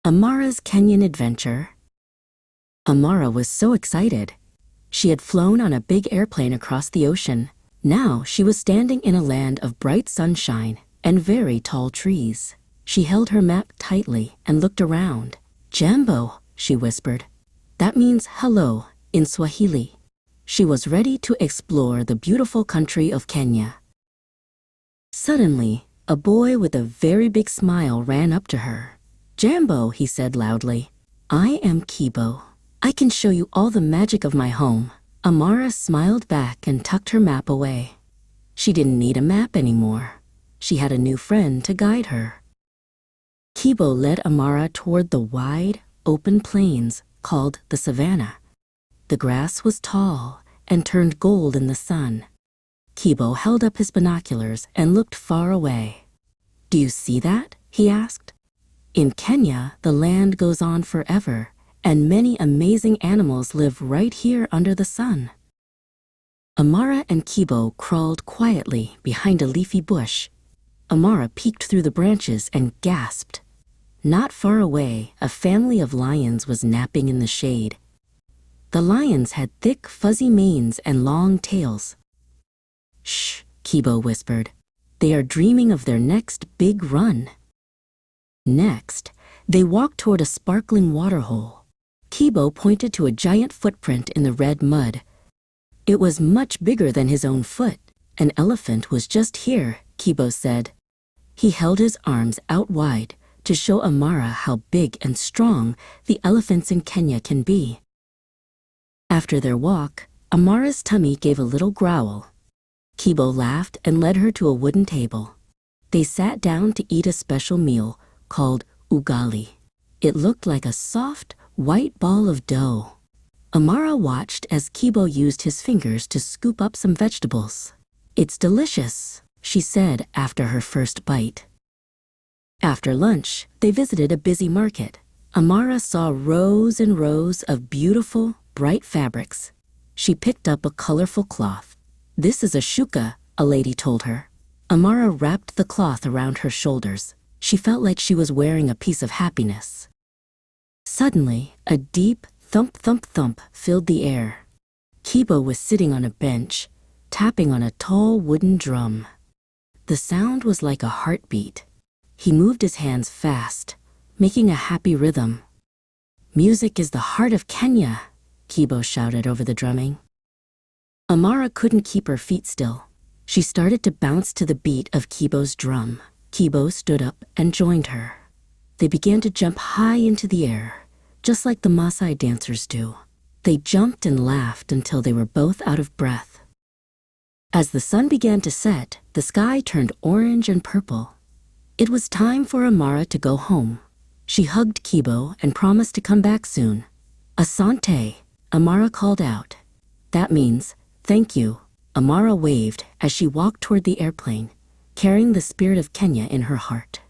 Amara's Kenyan adventure. Amara was so excited. She had flown on a big airplane across the ocean. Now she was standing in a land of bright sunshine and very tall trees. She held her map tightly and looked around. "Jambo," she whispered. That means hello in Swahili. She was ready to explore the beautiful country of Kenya. Suddenly, a boy with a very big smile ran up to her. "Jambo," he said loudly. "I am Kibo. I can show you all the magic of my home." Amara smiled back and tucked her map away. She didn't need a map anymore. She had a new friend to guide her. Kibo led Amara toward the wide, open plains called the savanna. The grass was tall and turned gold in the sun. Kibo held up his binoculars and looked far away. "Do you see that?" he asked. "In Kenya, the land goes on forever, and many amazing animals live right here under the sun." Amara and Kibo crawled quietly behind a leafy bush. Amara peeked through the branches and gasped. Not far away, a family of lions was napping in the shade. The lions had thick, fuzzy manes and long tails. "Shh," Kibo whispered. "They are dreaming of their next big run." Next, they walked toward a sparkling waterhole. Kibo pointed to a giant footprint in the red mud. It was much bigger than his own foot. "An elephant was just here," Kibo said. He held his arms out wide to show Amara how big and strong the elephants in Kenya can be. After their walk, Amara's tummy gave a little growl. Kibo laughed and led her to a wooden table. They sat down to eat a special meal called Ugali. It looked like a soft, white ball of dough. Amara watched as Kibo used his fingers to scoop up some vegetables. "It's delicious," she said after her first bite. After lunch, they visited a busy market. Amara saw rows and rows of beautiful, bright fabrics. She picked up a colorful cloth. "This is a Shuka," a lady told her. Amara wrapped the cloth around her shoulders. She felt like she was wearing a piece of happiness. Suddenly, a deep thump, thump, thump filled the air. Kibo was sitting on a bench, tapping on a tall wooden drum. The sound was like a heartbeat. He moved his hands fast, making a happy rhythm. "Music is the heart of Kenya," Kibo shouted over the drumming. Amara couldn't keep her feet still. She started to bounce to the beat of Kibo's drum. Kibo stood up and joined her. They began to jump high into the air, just like the Maasai dancers do. They jumped and laughed until they were both out of breath. As the sun began to set, the sky turned orange and purple. It was time for Amara to go home. She hugged Kibo and promised to come back soon. "Asante," Amara called out. That means, "Thank you." Amara waved as she walked toward the airplane, carrying the spirit of Kenya in her heart.